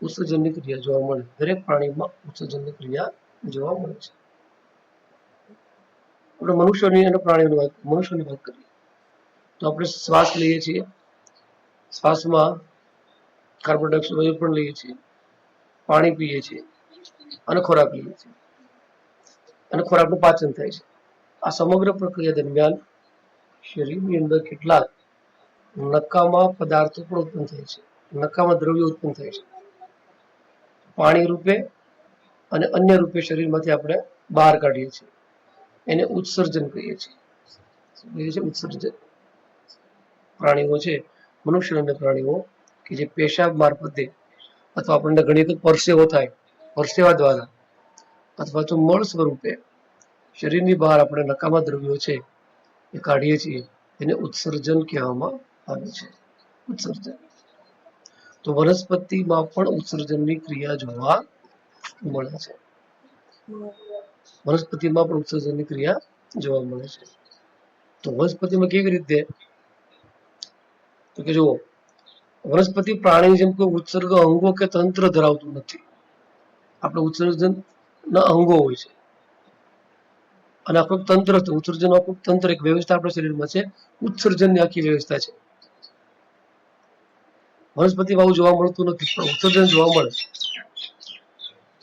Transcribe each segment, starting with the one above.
ઉત્સર્જનની ક્રિયા જોવા મળે. દરેક પ્રાણીમાં ઉત્સર્જનની ક્રિયા જોવા મળે છે. આપણે મનુષ્યની અને મનુષ્યની વાત કરીએ તો આપણે શ્વાસ લઈએ છીએ. શ્વાસમાં કાર્બન ડાયોક્સાઇડ વાયુ પણ લઈએ છીએ, પાણી પીએ છીએ અને ખોરાક લઈએ છીએ અને ખોરાકનું પાચન થાય છે. આ સમગ્ર પ્રક્રિયા દરમિયાન શરીરની અંદર કેટલાક નકામા પદાર્થો પણ ઉત્પન્ન થાય છે. નકામા દ્રવ્યો ઉત્પન્ન થાય છે, પાણી રૂપે અને અન્ય રૂપે શરીરમાંથી આપણે બહાર કાઢીએ છીએ. એને ઉત્સર્જન કહીએ છીએ. ઉત્સર્જન પ્રાણીઓ છે, મનુષ્ય અને પ્રાણીઓ કે જે પેશાબ મારફતે અથવા આપણને ઘણી વખત પરસેવો થાય, પરસેવા દ્વારા અથવા તો મળ સ્વરૂપે શરીરની બહાર આપણે નકામા દ્રવ્યો છે એ કાઢીએ છીએ, એને ઉત્સર્જન કહેવામાં આવે છે. ઉત્સર્જન. તો વનસ્પતિમાં પણ ઉત્સર્જનની ક્રિયા જોવા મળે છે. વનસ્પતિમાં પણ ઉત્સર્જનની ક્રિયા જોવા મળે છે. તો વનસ્પતિમાં કેવી રીતે? તો કે જુઓ, વનસ્પતિ પ્રાણી જેમ કોઈ ઉત્સર્ગ અંગો કે તંત્ર ધરાવતું નથી. આપણે ઉત્સર્જન ના અંગો હોય છે અને આખું તંત્ર, ઉત્સર્જન આખું તંત્ર, એક વ્યવસ્થા આપણા શરીરમાં છે. ઉત્સર્જનની આખી વ્યવસ્થા છે. વનસ્પતિમાં આવું જોવા મળતું નથી, પણ ઉત્સર્જન જોવા મળે.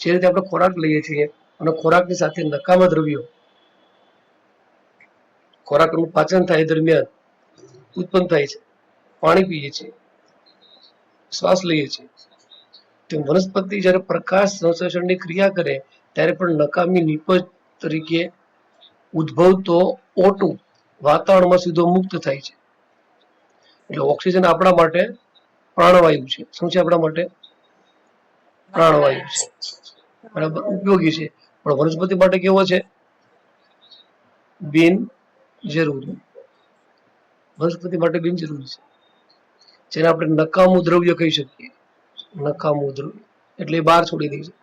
જે રીતે આપણે ખોરાક લઈએ છીએ અને ખોરાકની સાથે નકામા દ્રવ્યો ખોરાકનું પાચન થાય દરમિયાન ઉત્પન્ન થાય છે, પાણી પીએ છીએ, શ્વાસ લઈએ છીએ. તો વનસ્પતિ જ્યારે પ્રકાશ સંશ્લેષણની ક્રિયા કરે ત્યારે પણ નકામી નિપજ તરીકે ઉદ્ભવતો O2 વાતાવરણમાં સીધો મુક્ત થાય છે. એટલે ઓક્સિજન આપણા માટે પ્રાણવાયુ છે. શું છે આપણા માટે? પ્રાણવાયુ છે. બરાબર, ઉપયોગી છે. પણ વનસ્પતિ માટે કેવો છે? બિન જરૂરી. વનસ્પતિ માટે બિનજરૂરી છે, જેને આપણે નકામું દ્રવ્ય કહી શકીએ. નકામું દ્રવ્ય એટલે બહાર છોડી દે છે.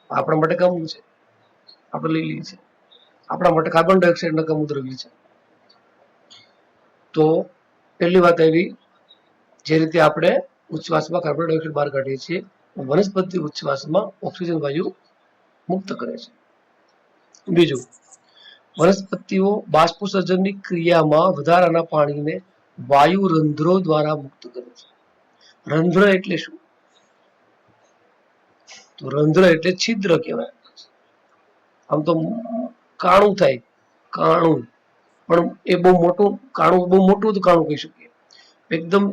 આપણા માટે કામનું છે, આપણે લઈ લઈએ છીએ. આપણા માટે કાર્બન ડાયોક્સાઇડ નકામું દ્રવ્ય છે. તો પહેલી વાત આવી, જે રીતે આપણે ઉચ્છ્વાસમાં કાર્બન ડાયોક્સાઇડ બહાર કાઢીએ છીએ, વનસ્પતિ ઉચ્છ્વાસમાં ઓક્સિજન વાયુ મુક્ત કરે છે. બીજું, વનસ્પતિઓ બાષ્પોત્સર્જનની ક્રિયામાં વધારાના પાણીને વાયુ રંધ્રો દ્વારા મુક્ત કરે છે. રંધ્ર એટલે શું? તો રંધ્ર એટલે છિદ્ર કહેવાય. આમ તો કાણું થાય, કાણું, પણ એ બહુ મોટું કાણું, બહુ મોટું કાણું કહી શકીએ. એકદમ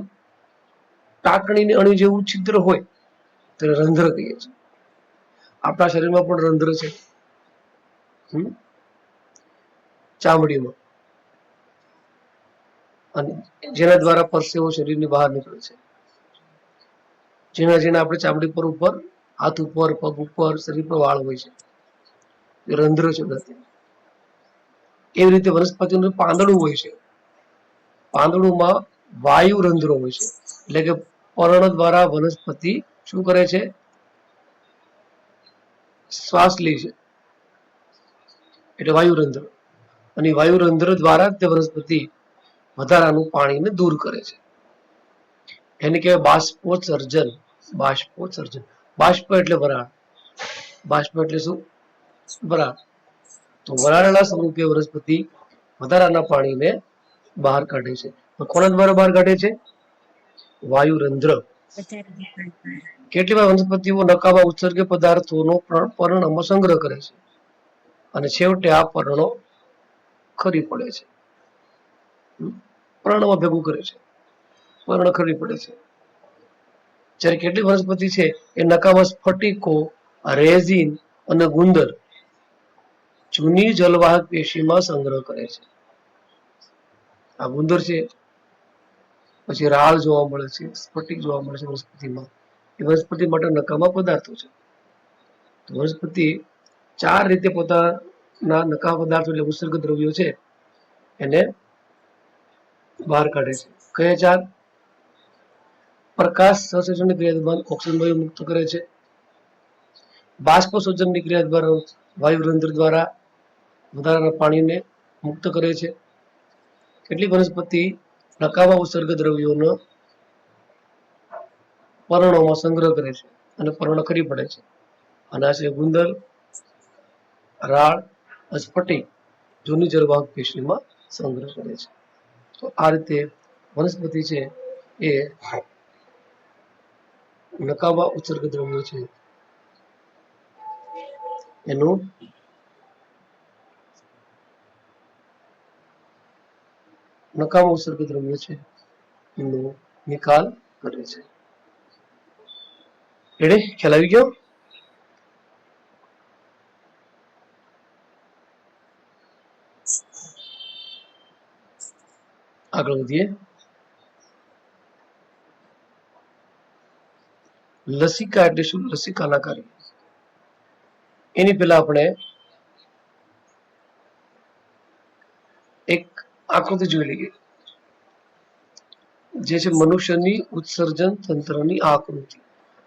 ટાંકણીની અણી જેવું છિદ્ર હોય તો રંધ્ર કહીએ છીએ. આપણા શરીરમાં પણ રંધ્ર છે, ચામડીમાં, અને જેના દ્વારા પરસેવો શરીરની બહાર નીકળે છે. જેના જેના આપણે ચામડી પર ઉપર, હાથ ઉપર, પગ ઉપર, શરીર પર વાળ હોય છે, એ રંધ્ર છે બધા. એવી રીતે વનસ્પતિનું પાંદડું હોય છે. પાંદડુમાં વાયુ રંધ્રો હોય છે. એટલે કે પર્ણ દ્વારા વનસ્પતિ શું કરે છે? શ્વાસ લે છે, એટલે વાયુરંધ્ર. અને વાયુરંધ્ર દ્વારા તે વનસ્પતિ વધારાનું પાણીને દૂર કરે છે. એને કહેવાય બાષ્પોત્સર્જન. બાષ્પોત્સર્જન. બાષ્પ એટલે વરાળ. બાષ્પ એટલે શું? વરાળ. તો વરાળના સ્વરૂપે વનસ્પતિ વધારાના પાણીને બહાર કાઢે છે. કોના દ્વારા બહાર કાઢે છે? વાયુરંધ્ર. કેટલીક વાર વનસ્પતિઓ નકામા ઉત્સર્ગી પદાર્થોનો પર્ણમાં સંગ્રહ કરે છે અને છેવટે આ પર્ણો ખરી પડે છે. પર્ણમાં ભેગું કરે છે, પર્ણ ખરી પડે છે. જ્યારે કેટલીક વનસ્પતિ છે એ નકામા સ્ફટિકો, રેઝિન અને ગુંદર જૂની જલવાહક પેશીમાં સંગ્રહ કરે છે. આ ગુંદર છે, પછી રાળ જોવા મળે છે, સ્ફટિક જોવા મળે છે વનસ્પતિમાં. એ વનસ્પતિ માટે નકામા પદાર્થો છે. વનસ્પતિ 4 રીતે પોતાના નકામા પદાર્થો એટલે ઉત્સર્ગ દ્રવ્યો છે એને બહાર કાઢે છે. કયા 4? પ્રકાશ સંશ્લેષણની ક્રિયા દરમિયાન ઓક્સિજન વાયુ મુક્ત કરે છે. બાષ્પોત્સર્જનની ક્રિયા દ્વારા વાયુરંધ્ર દ્વારા વધારાના પાણીને મુક્ત કરે છે. કેટલીક વનસ્પતિ નકામા ઉત્સર્ગ દ્રવ્યોનો પર્ણોમાં સંગ્રહ કરે છે અને પર્ણ ખરી પડે છે. અને આ છે ગુંદર, રાળ, સ્ફટિક, જૂની જળવાહક પેશીમાં સંગ્રહ કરે છે. તો આ રીતે વનસ્પતિ છે એ નકામા ઉત્સર્ગ દ્રવ્યો છે એનું નકામા ઉત્સર્ગ દ્રવ્યો છે એનો નિકાલ કરે છે. રેડી? ખ્યાલ આવી ગયો? આગળ વધીએ. લસિકા એટલે શું? લસિકાના કાર્ય. એની પહેલા આપણે એક આકૃતિ જોઈ લઈએ, જે છે મનુષ્યની ઉત્સર્જન તંત્રની આકૃતિ.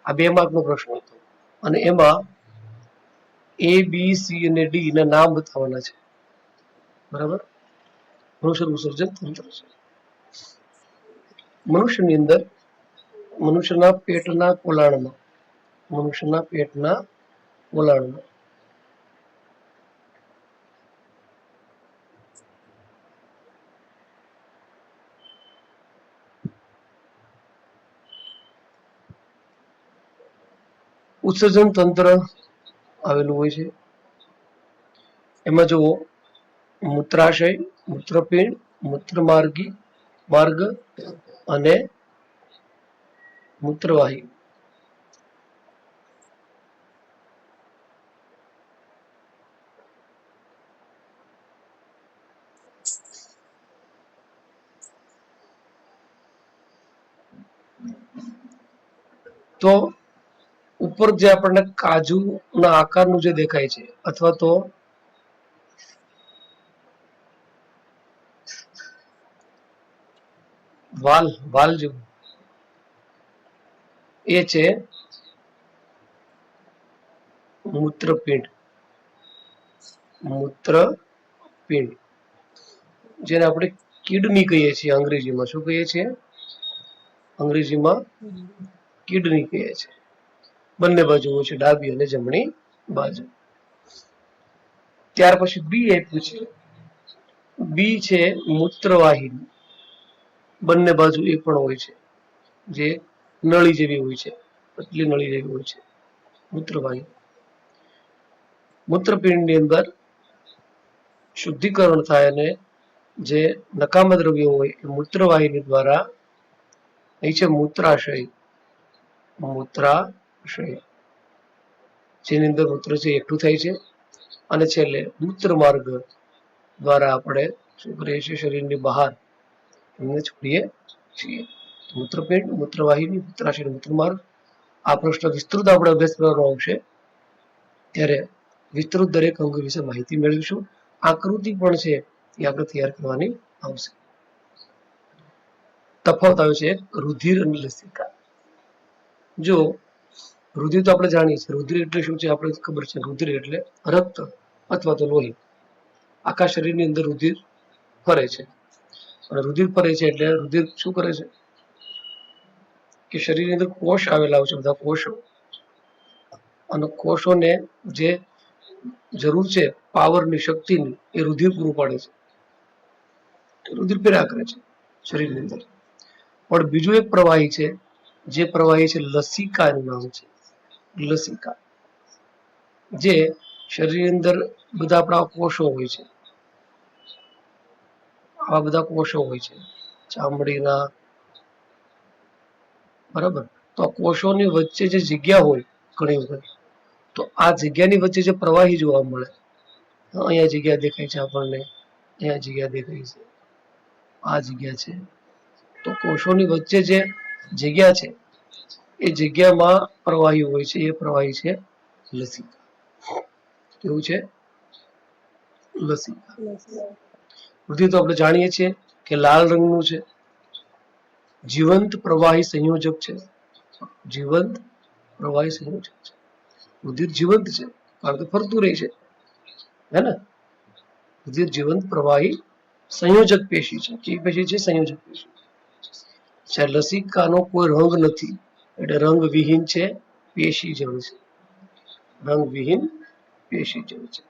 આ 2 માર્કનો પ્રશ્ન હતો અને એમાં A, B, C અને D ના નામ બતાવવાના છે. બરાબર? મનુષ્યનું ઉત્સર્જન તંત્ર છે. મનુષ્યની અંદર મનુષ્યના પેટના પોલાણમાં ઉત્સર્જન તંત્ર આવેલું હોય છે. એમાં જુઓ, મૂત્રાશય, મૂત્રપિંડ, માર્ગ અને મૂત્રવાહી. તો ઉપર જે આપણને કાજુના આકારનું જે દેખાય છે અથવા તો વાલ જેવું, એ છે મૂત્રપિંડ. જેને આપણે કિડની કહીએ છીએ અંગ્રેજીમાં. શું કહીએ છીએ? અંગ્રેજીમાં કિડની કહીએ છીએ. બંને બાજુ હોય છે, ડાબી અને જમણી બાજુ. ત્યાર પછી બી આપ્યું છે. બી છે મૂત્રવાહિની. બંને બાજુ એ પણ હોય છે, જે નળી જેવી હોય છે, પતલી નળી જેવી હોય છે, મૂત્રવાહિની. મૂત્રપિંડની અંદર શુદ્ધિકરણ થાય અને જે નકામા દ્રવ્યો હોય એ મૂત્રવાહિની દ્વારા અહીં છે મૂત્રાશય, જેની અંદર મૂત્ર છે એકઠું થાય છે અને છેલ્લે મૂત્ર માર્ગ દ્વારા આપણે શું કરીએ છીએ? શરીરની બહાર એમને છોડીએ છીએ. મૂત્રપિંડ, મૂત્રવાહિની, મૂત્રાશય, મૂત્રમાર્ગ. આ પ્રશ્ન વિસ્તૃત આપણે અભ્યાસ કરવાનો આવશે ત્યારે વિસ્તૃત દરેક અંગ વિશે માહિતી મેળવીશું. આકૃતિ પણ છે એ આપણે તૈયાર કરવાની આવશે. તફાવત આવે છે રુધિર અને લસિકા. જો રુધિર તો આપણે જાણીએ છીએ. રુધિર એટલે શું છે? આપણે ખબર છે. રુધિર એટલે રક્ત અથવા તો લોહી. આખા શરીરની અંદર રુધિર ફરે છે અને રુધિર ફરે છે એટલે રુધિર શું કરે છે કે શરીરની અંદર કોષ આવેલા હોય છે, બધા કોષો, અને કોષોને જે જરૂર છે પાવરની, શક્તિની, એ રુધિર પૂરું પાડે છે. રુધિર પેદા કરે છે શરીરની અંદર. પણ બીજું એક પ્રવાહી છે, જે પ્રવાહી છે લસિકા એનું નામ છે. લસિકા, જે શરીરની અંદર બધા આપણા કોષો હોય છે. આવા બધા કોષો હોય છે ચામડીના, બરાબર? તો આ કોષોની વચ્ચે જે જગ્યા હોય ઘણી વખત, તો આ જગ્યાની વચ્ચે જે પ્રવાહી જોવા મળે, અહીંયા જગ્યા દેખાય છે આપણને, અહીંયા જગ્યા દેખાય છે, આ જગ્યા છે. તો કોષોની વચ્ચે જે જગ્યા છે એ જગ્યામાં પ્રવાહી હોય છે. એ પ્રવાહી છે લસિકા. કેવું છે? લસિકા. રુધિર તો આપણે જાણીએ છીએ કે લાલ રંગનું છે, જીવંત પ્રવાહી સંયોજક છે. જીવંત પ્રવાહી સંયોજક છે. રુધિર જીવંત છે કારણ કે ફરતું રહે છે, હે ને? રુધિર જીવંત પ્રવાહી સંયોજક પેશી છે. કેવી પેશી છે? સંયોજક પેશી. લસિકાનો કોઈ રંગ નથી. એટલે રંગવિહીન છે, પેશી જળ છે. રંગવિહીન પેશી જળ છે.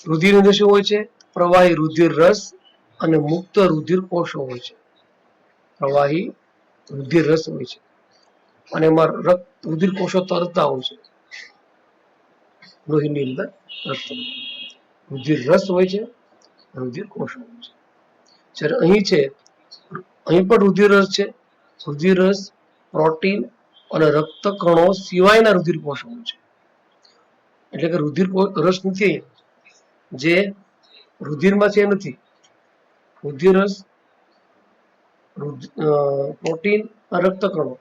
રુધિર અંદર શું હોય છે? પ્રવાહી રુધિર રસ અને મુક્ત રુધિર કોષો હોય છે. પ્રવાહી રુધિર રસ હોય છે અને એમાં રુધિર કોષો તરતા હોય છે. લોહીની અંદર રુધિર રસ હોય છે, રુધિર કોષો હોય છે. જ્યારે અહીં છે, અહીં પણ રુધિર રસ છે. રુધિર રસ, પ્રોટીન અને રક્તકણો સિવાયના રુધિર કોષો હોય છે. એટલે કે રુધિર રસ નથી, જે રુધિરમાં છે નથી. રુધિર રસ, પ્રોટીન અને રક્તકણો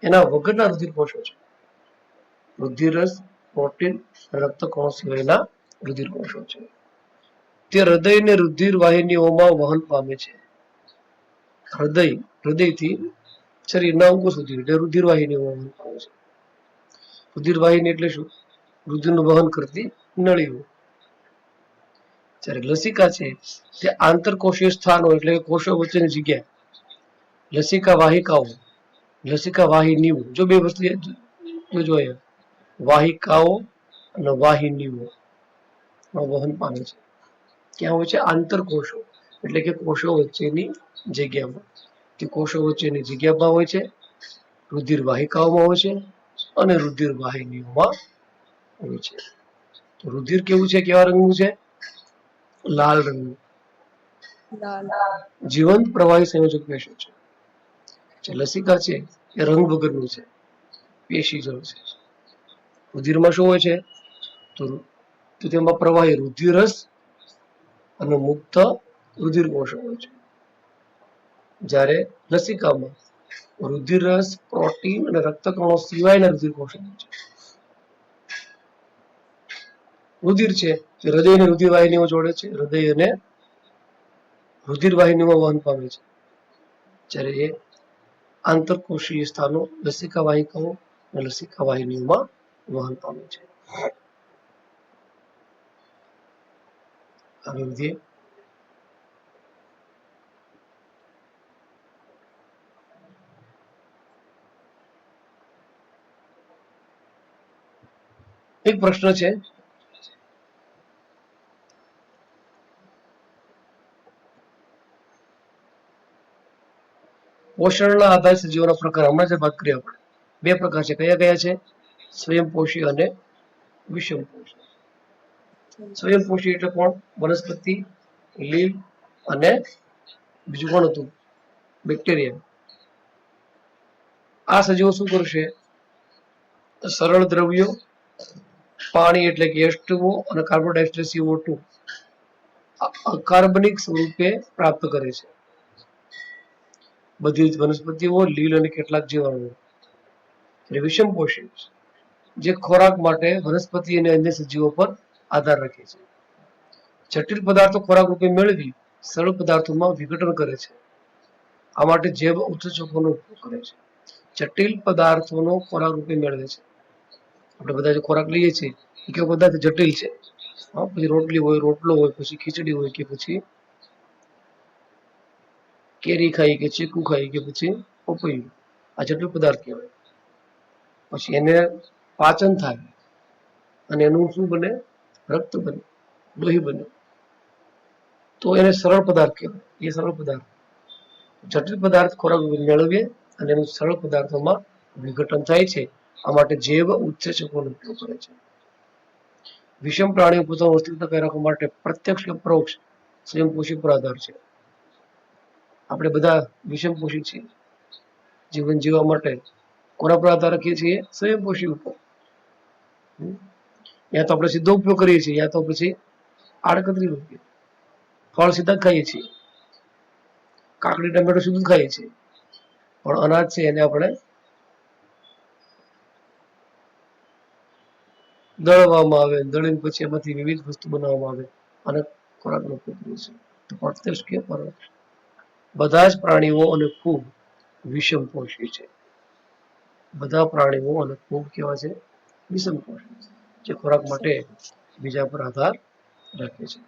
એના વગરના રુધિર કોષો છે. રુધિર રસ, પ્રોટીન અને રક્તકણો સિવાયના રુધિર કોષો છે. તે હૃદય ને રુધિર વાહિનીઓમાં વહન પામે છે. હૃદયથી શરીરના અંગો સુધી એટલે રુધિર વાહિનીઓમાં વહન પામે છે. રુધિર વાહિની એટલે શું? રુધિરનું વહન કરતી નળીઓ. જ્યારે લસિકા છે તે આંતરકોષીય સ્થાનો એટલે કોષો વચ્ચેની જગ્યા. લસિકા વાહિકાઓ, લસિકા વાહિનીઓ, જો બે વસ્તુ જોઈએ, વાહિકાઓ અને વાહિનીઓ વહન પામે છે. ક્યાં હોય છે? આંતરકોષો એટલે કે કોષો વચ્ચેની જગ્યામાં. તે કોષો વચ્ચેની જગ્યામાં હોય છે, રુધિર વાહિકાઓમાં હોય છે અને રુધિર વાહિનીઓમાં હોય છે. તો રુધિર કેવું છે? કેવા રંગનું છે? લાલ રંગનું. જીવંત પ્રવાહી સંયોજક પેશી છે. જે લસિકા છે એ રંગ વગરનું છે, પેશી જળ છે. રુધિરમાં શું હોય છે? તો તેમાં પ્રવાહી રુધિર રસ અને મુક્ત રુધિર કોષો હોય છે. જ્યારે લસિકામાં રુધિર રસ, પ્રોટીન અને રક્તકણો સિવાયના રુધિર કોષો હોય છે. રુધિર છે તે હૃદય અને રુધિર વાહિનીઓ જોડે છે. હૃદય અને રુધિર વાહિનીઓમાં વહન પામે છે. જ્યારે એ આંતરકોષીય સ્થાનો લસિકા વાહિકાઓ અને લસિકા વાહિનીઓમાં વહન પામે છે. આગળ વધીએ. એક પ્રશ્ન છે, પોષણના આધારિત સજીવોના પ્રકાર. હમણાં જે વાત કરી આપણે, બે પ્રકાર છે. કયા કયા છે? સ્વયંપોષી અને વિષમપોષી. સ્વયંપોષી એટલે કોણ? વનસ્પતિ, લીલ અને બીજું કોણ હતું? બેક્ટેરિયા. આ સજીવો શું કરશે? સરળ દ્રવ્યો, પાણી એટલે કે H2O અને કાર્બન ડાયોક્સાઇડ CO2 અકાર્બનિક સ્વરૂપે પ્રાપ્ત કરે છે. બધી જ વનસ્પતિઓ, લીલ અને કેટલાક જીવાણુઓ. વિષમપોષી જે ખોરાક માટે વનસ્પતિ અને અન્ય સજીવો પર આધાર રાખે છે. જટિલ પદાર્થો ખોરાક રૂપે મેળવી સરળ પદાર્થોમાં વિઘટન કરે છે. આ માટે જૈવ ઉત્સેચકોનો ઉપયોગ કરે છે. જટિલ પદાર્થોનો ખોરાક રૂપે મેળવે છે. આપણે બધા જે ખોરાક લઈએ છીએ એ કેવો પદાર્થ? જટિલ છે. પછી રોટલી હોય, રોટલો હોય, પછી ખીચડી હોય, કે પછી કેરી ખાઈ, કે ચીકુ ખાઈ, કે પછી પપૈયું. આ જટિલ પદાર્થ કહેવાય. પછી એને પાચન થાય અને એનું શું બને? રક્ત બને, લોહી બને. તો એને સરળ પદાર્થ કહેવાય. એ સરળ પદાર્થ. જટિલ પદાર્થ ખોરાક મેળવીએ અને એનું સરળ પદાર્થોમાં વિઘટન થાય છે. આ માટે જૈવ ઉત્સેચકોનો ઉપયોગ કરે છે. વિષમ પ્રાણીઓ પોતાનું અસ્તિત્વ કાયમ રાખવા માટે પ્રત્યક્ષ કે પરોક્ષ સ્વયંપોષી પર આધાર છે. આપણે બધા વિષમપોષી છીએ. જીવન જીવવા માટે કોના પર આધાર રાખીએ છીએ? સ્વયંપોષી ઉપર. યા તો આપણે સીધો ઉપયોગ કરીએ છીએ, યા તો પછી આડકતરી ઉપયોગ. ફળ સીધા ખાઈએ છીએ, કાકડી ટમેટો સીધું ખાઈએ છીએ, પણ અનાજ છે એને આપણે દળવામાં આવે, દળીને પછી એમાંથી વિવિધ વસ્તુ બનાવવામાં આવે અને ખોરાકનો ઉપયોગ કરીએ છીએ. તો પ્રત્યક્ષ કે પરોક્ષ બધા જ પ્રાણીઓ અને ફૂગ વિષમપોષી છે. બધા પ્રાણીઓ અને ફૂગ કેવા છે? વિષમપોષી, જે ખોરાક માટે બીજા પર આધાર રાખે છે.